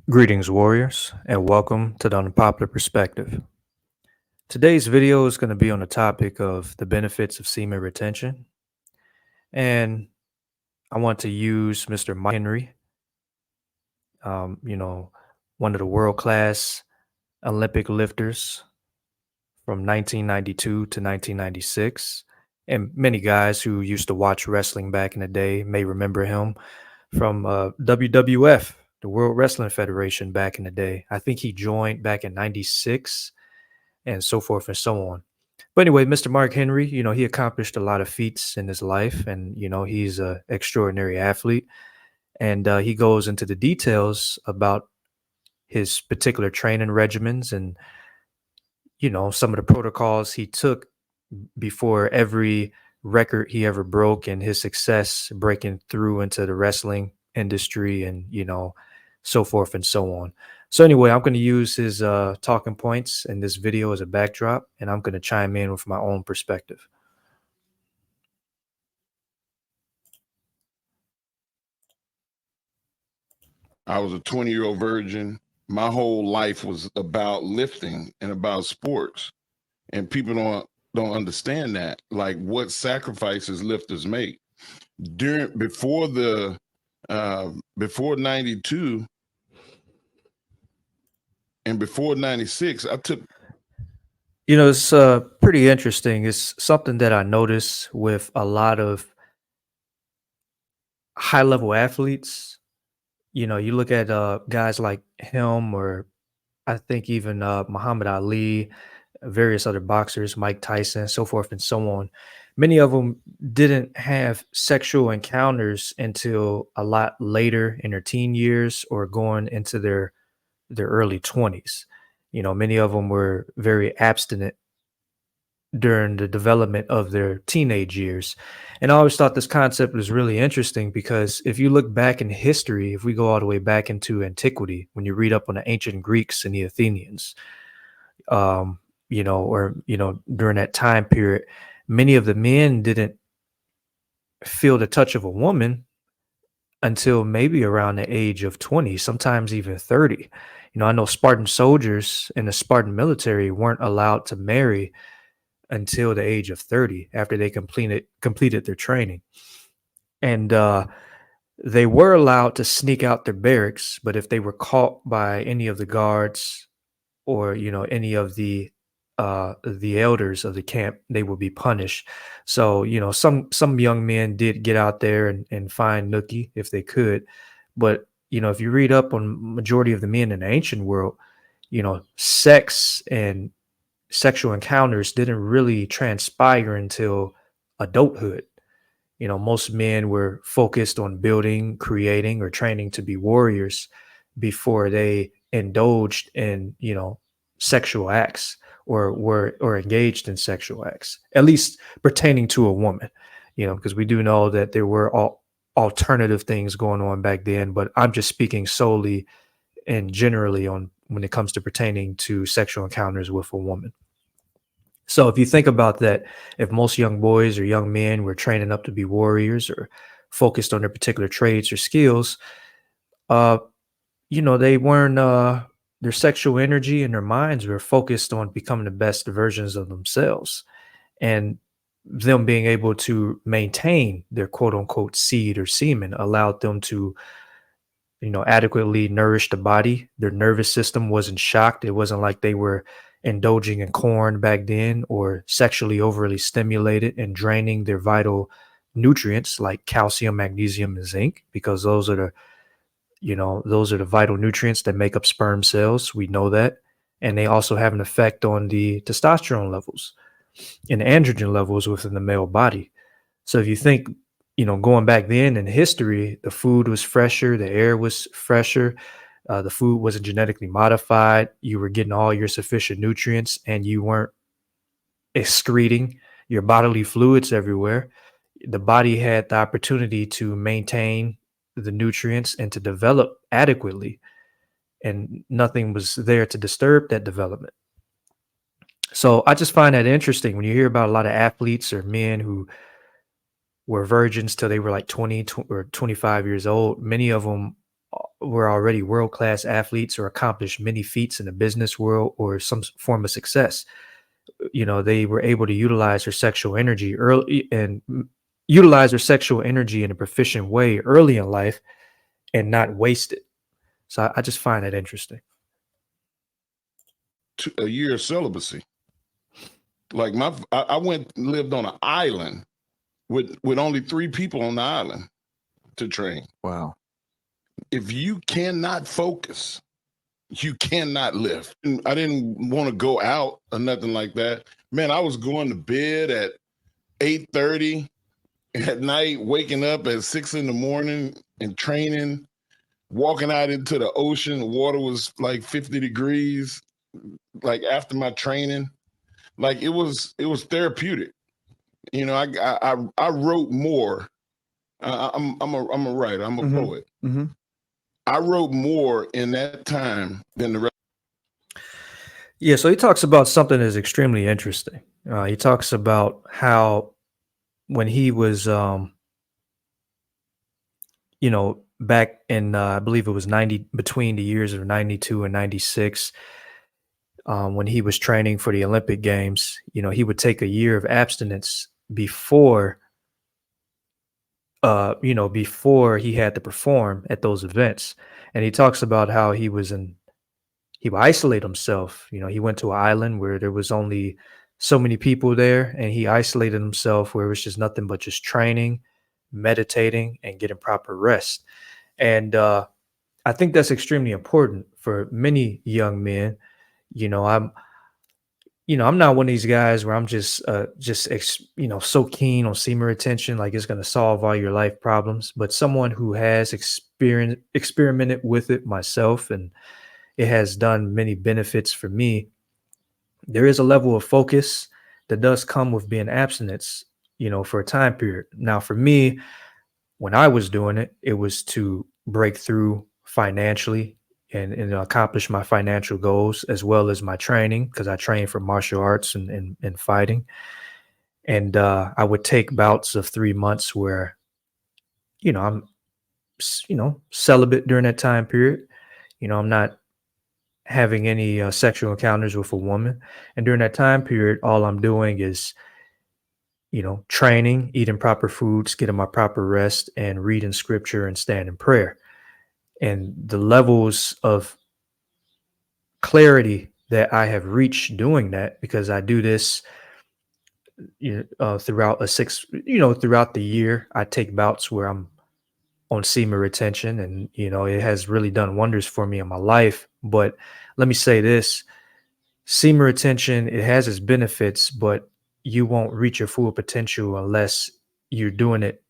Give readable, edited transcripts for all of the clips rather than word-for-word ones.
Greetings, warriors, and welcome to the Unpopular Perspective. Today's video is going to be on the topic of the benefits of semen retention. And I want to use Mr. Mike Henry, um, you know, one of the world class Olympic lifters from 1992 to 1996. And many guys who used to watch wrestling back in the day may remember him from WWF, the World Wrestling Federation, back in the day. I think he joined back in 96 and so forth and so on. But anyway, Mr. Mark Henry, he accomplished a lot of feats in his life, and he's an extraordinary athlete. And he goes into the details about his particular training regimens and some of the protocols he took before every record he ever broke and his success breaking through into the wrestling industry and so forth and so on. So anyway, I'm going to use his talking points in this video as a backdrop, and I'm going to chime in with my own perspective. I was a 20-year-old virgin. My whole life was about lifting and about sports. And people don't understand that, like what sacrifices lifters make. Before 92 and before 96, I took. It's pretty interesting. It's something that I notice with a lot of high level athletes. You look at guys like him, or I think even Muhammad Ali, various other boxers, Mike Tyson, so forth and so on. Many of them didn't have sexual encounters until a lot later in their teen years or going into their early 20s. Many of them were very abstinent during the development of their teenage years. And I always thought this concept was really interesting because if you look back in history, if we go all the way back into antiquity, when you read up on the ancient Greeks and the Athenians, during that time period, many of the men didn't feel the touch of a woman until maybe around the age of 20, sometimes even 30. I know Spartan soldiers in the Spartan military weren't allowed to marry until the age of 30 after they completed their training. And they were allowed to sneak out their barracks, but if they were caught by any of the guards or any of the elders of the camp, they would be punished. So some young men did get out there and find nookie if they could, but if you read up on majority of the men in the ancient world, sex and sexual encounters didn't really transpire until adulthood. Most men were focused on building, creating, or training to be warriors before they indulged in sexual acts or engaged in sexual acts, at least pertaining to a woman. Because we do know that there were alternative things going on back then, but I'm just speaking solely and generally on when it comes to pertaining to sexual encounters with a woman. So if you think about that, if most young boys or young men were training up to be warriors or focused on their particular traits or skills, they weren't their sexual energy and their minds were focused on becoming the best versions of themselves, and them being able to maintain their quote unquote seed or semen allowed them to adequately nourish the body. Their nervous system wasn't shocked. It wasn't like they were indulging in corn back then or sexually overly stimulated and draining their vital nutrients like calcium, magnesium, and zinc, because those are the vital nutrients that make up sperm cells. We know that. And they also have an effect on the testosterone levels and androgen levels within the male body. So if you think, going back then in history, the food was fresher, the air was fresher, the food wasn't genetically modified, you were getting all your sufficient nutrients, and you weren't excreting your bodily fluids everywhere. The body had the opportunity to maintain the nutrients and to develop adequately, and nothing was there to disturb that development. So I just find that interesting when you hear about a lot of athletes or men who were virgins till they were like 20 or 25 years old. Many of them were already world-class athletes or accomplished many feats in the business world or some form of success. They were able to utilize their sexual energy early and utilize their sexual energy in a proficient way early in life and not waste it. So I just find that interesting. A year of celibacy. Like I went and lived on an island with only 3 people on the island to train. Wow. If you cannot focus, you cannot lift. And I didn't want to go out or nothing like that. Man, I was going to bed at 8:30 at night, waking up at 6 in the morning and training, walking out into the ocean. The water was like 50 degrees, like after my training. Like it was therapeutic. I wrote more. I'm a writer. I'm a poet. Mm-hmm. I wrote more in that time than the rest. Yeah, so he talks about something that's extremely interesting. He talks about how when he was, back in, I believe it was between the years of 92 and 96, when he was training for the Olympic Games, he would take a year of abstinence before before he had to perform at those events. And he talks about how he would isolate himself. He went to an island where there was only so many people there, and he isolated himself where it was just nothing but just training, meditating, and getting proper rest. And I think that's extremely important for many young men. I'm not one of these guys where I'm just so keen on semen retention, like it's going to solve all your life problems. But someone who has experimented with it myself, and it has done many benefits for me. There is a level of focus that does come with being abstinence, for a time period. Now, for me, when I was doing it, it was to break through financially and accomplish my financial goals as well as my training, because I train for martial arts and fighting. And I would take bouts of 3 months where, I'm, celibate during that time period. I'm not having any sexual encounters with a woman. And during that time period, all I'm doing is, training, eating proper foods, getting my proper rest, and reading scripture and staying in prayer. And the levels of clarity that I have reached doing that, because I do this throughout throughout the year. I take bouts where I'm on semen retention, and it has really done wonders for me in my life. But let me say this: semen retention, it has its benefits, but you won't reach your full potential unless you're doing it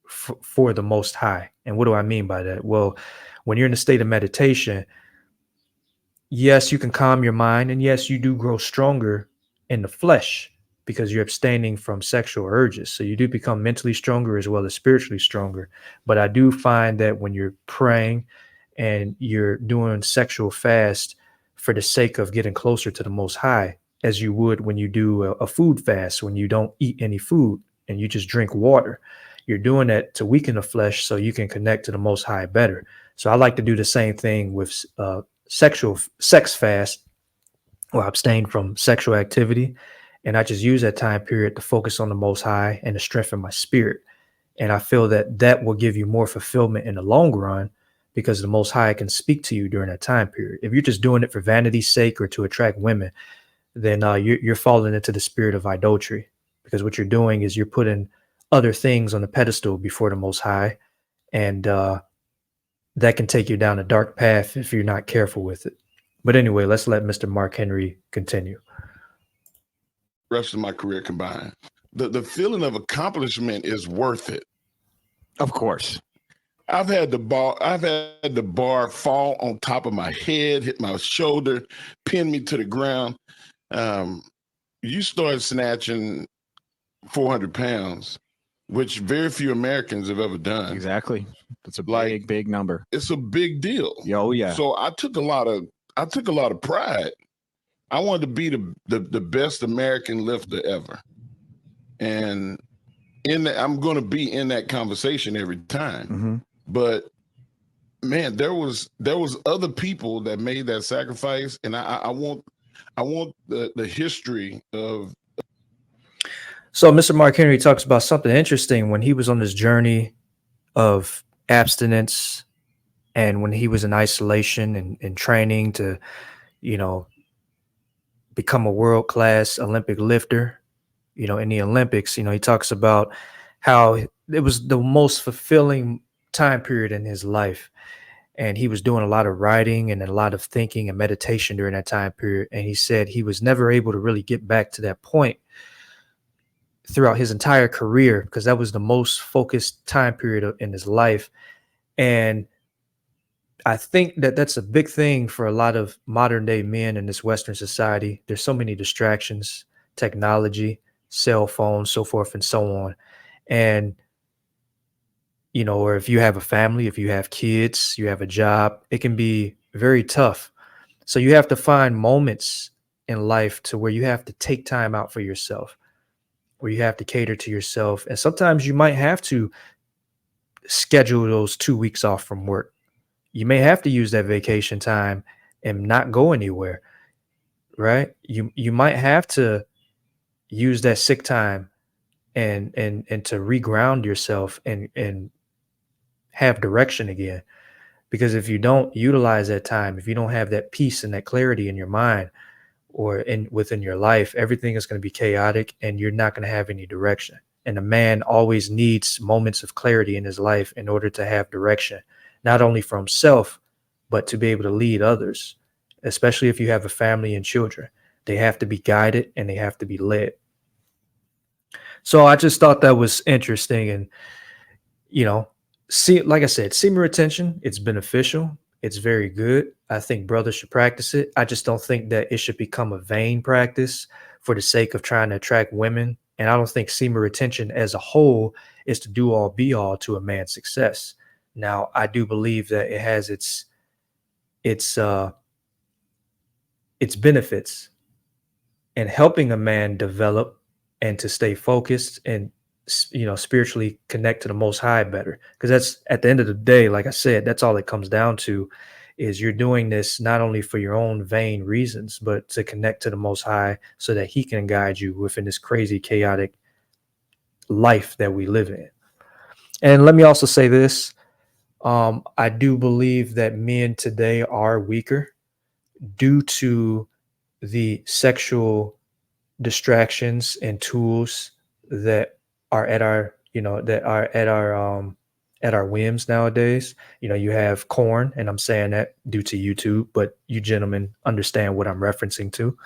for the Most High. And what do I mean by that? Well, when you're in a state of meditation, yes, you can calm your mind, and yes, you do grow stronger in the flesh because you're abstaining from sexual urges. So you do become mentally stronger as well as spiritually stronger. But I do find that when you're praying and you're doing sexual fast for the sake of getting closer to the Most High, as you would when you do a food fast, when you don't eat any food and you just drink water, you're doing that to weaken the flesh so you can connect to the Most High better. So I like to do the same thing with sex fast, or abstain from sexual activity. And I just use that time period to focus on the Most High and to strengthen my spirit. And I feel that that will give you more fulfillment in the long run, because the Most High can speak to you during that time period. If you're just doing it for vanity's sake or to attract women, then you're falling into the spirit of idolatry, because what you're doing is you're putting other things on the pedestal before the Most High. And that can take you down a dark path if you're not careful with it. But anyway, let's let Mr. Mark Henry continue. Rest of my career combined, the feeling of accomplishment is worth it. Of course. I've had the bar fall on top of my head, hit my shoulder, pin me to the ground. You start snatching 400 pounds, which very few Americans have ever done. Exactly. That's a big number. It's a big deal. Oh yeah. So I took a lot of pride. I wanted to be the best American lifter ever. And I'm going to be in that conversation every time. Mm-hmm. But man, there was other people that made that sacrifice, and I want the history of. So Mr. Mark Henry talks about something interesting when he was on this journey of abstinence and when he was in isolation and training to, you know, become a world-class Olympic lifter, in the Olympics. He talks about how it was the most fulfilling time period in his life. And he was doing a lot of writing and a lot of thinking and meditation during that time period. And he said he was never able to really get back to that point throughout his entire career because that was the most focused time period in his life. And I think that that's a big thing for a lot of modern day men in this Western society. There's so many distractions, technology, cell phones, so forth and so on. And, or if you have a family, if you have kids, you have a job, it can be very tough. So you have to find moments in life to where you have to take time out for yourself, where you have to cater to yourself. And sometimes you might have to schedule those 2 weeks off from work. You may have to use that vacation time and not go anywhere, right? You might have to use that sick time and to reground yourself and have direction again. Because if you don't utilize that time, if you don't have that peace and that clarity in your mind or within your life, everything is going to be chaotic and you're not going to have any direction. And a man always needs moments of clarity in his life in order to have direction, not only for himself, but to be able to lead others, especially if you have a family and children. They have to be guided and they have to be led. So I just thought that was interesting. And, see, like I said, semen retention, it's beneficial. It's very good. I think brothers should practice it. I just don't think that it should become a vain practice for the sake of trying to attract women. And I don't think semen retention as a whole is to do all be all to a man's success. Now, I do believe that it has its benefits in helping a man develop and to stay focused and spiritually connect to the Most High better, because that's at the end of the day, like I said, that's all it comes down to, is you're doing this not only for your own vain reasons, but to connect to the Most High so that he can guide you within this crazy chaotic life that we live in. And let me also say this, I do believe that men today are weaker due to the sexual distractions and tools that are at our at our whims nowadays. You have corn, and I'm saying that due to YouTube, but you gentlemen understand what I'm referencing to.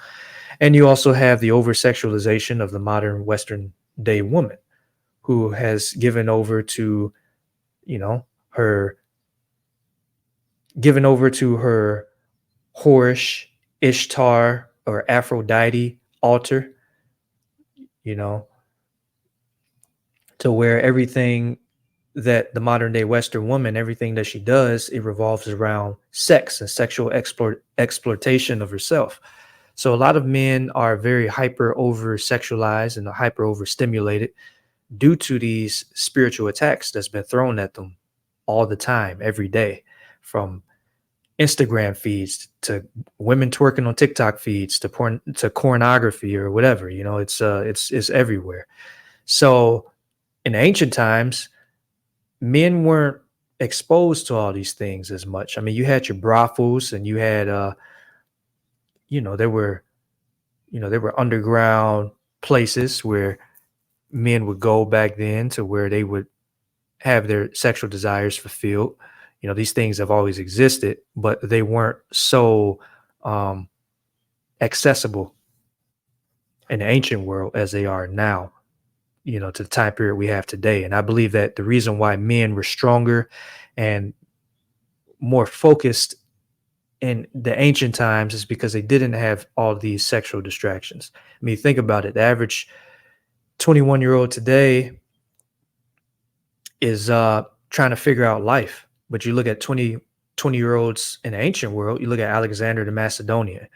And you also have the over sexualization of the modern Western day woman, who has given over to her whorish Ishtar or Aphrodite altar, you know, to where everything that the modern day Western woman, everything that she does, it revolves around sex and sexual exploitation of herself. So a lot of men are very hyper over sexualized and hyper overstimulated due to these spiritual attacks that's been thrown at them all the time, every day, from Instagram feeds to women twerking on TikTok feeds to porn to pornography or whatever. It's everywhere. So in ancient times, men weren't exposed to all these things as much. I mean, you had your brothels and you had there were underground places where men would go back then to where they would have their sexual desires fulfilled. These things have always existed, but they weren't so accessible in the ancient world as they are now, to the time period we have today. And I believe that the reason why men were stronger and more focused in the ancient times is because they didn't have all these sexual distractions. I mean, think about it. The average 21-year-old today is trying to figure out life. But you look at 20-year-olds in the ancient world, you look at Alexander the Macedonian,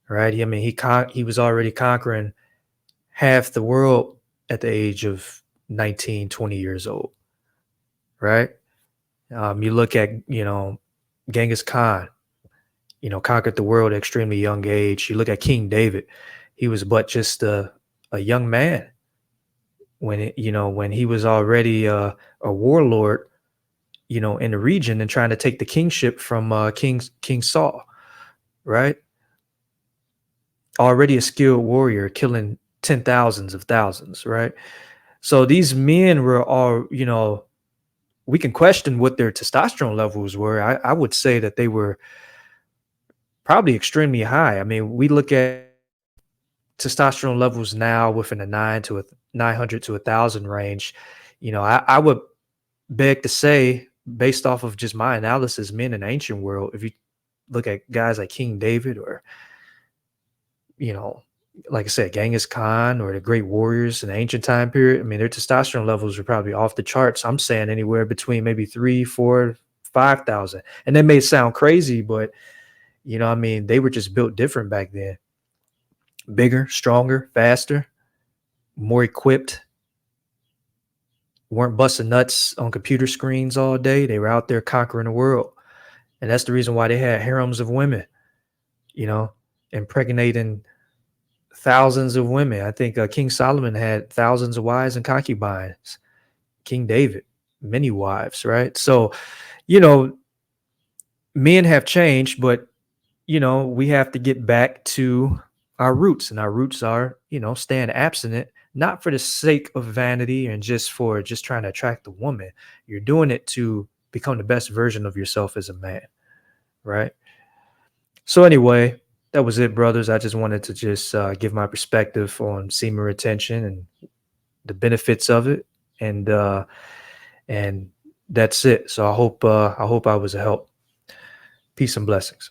right? I mean, he was already conquering half the world at the age of 19, 20 years old, right? You look at, Genghis Khan, conquered the world at extremely young age. You look at King David, he was but just a young man when he was already a warlord, in the region and trying to take the kingship from King Saul, right? Already a skilled warrior, killing 10,000s of thousands, right? So these men were all, we can question what their testosterone levels were. I would say that they were probably extremely high. I mean, we look at testosterone levels now within a 900 to 1,000 range. I would beg to say, based off of just my analysis, men in the ancient world, if you look at guys like King David or, you know, like I said, Genghis Khan or the great warriors in the ancient time period, I mean, their testosterone levels are probably off the charts. I'm saying anywhere between maybe 3, 4, 5,000. And that may sound crazy, but, I mean, they were just built different back then. Bigger, stronger, faster, more equipped, weren't busting nuts on computer screens all day. They were out there conquering the world. And that's the reason why they had harems of women, impregnating thousands of women. I think King Solomon had thousands of wives and concubines. King David, many wives, right? So, men have changed, but, we have to get back to our roots. And our roots are, staying abstinent, not for the sake of vanity and just trying to attract a woman. You're doing it to become the best version of yourself as a man, right? So anyway, that was it, brothers. I just wanted to just give my perspective on semen retention and the benefits of it, and that's it. So I hope I was a help. Peace and blessings.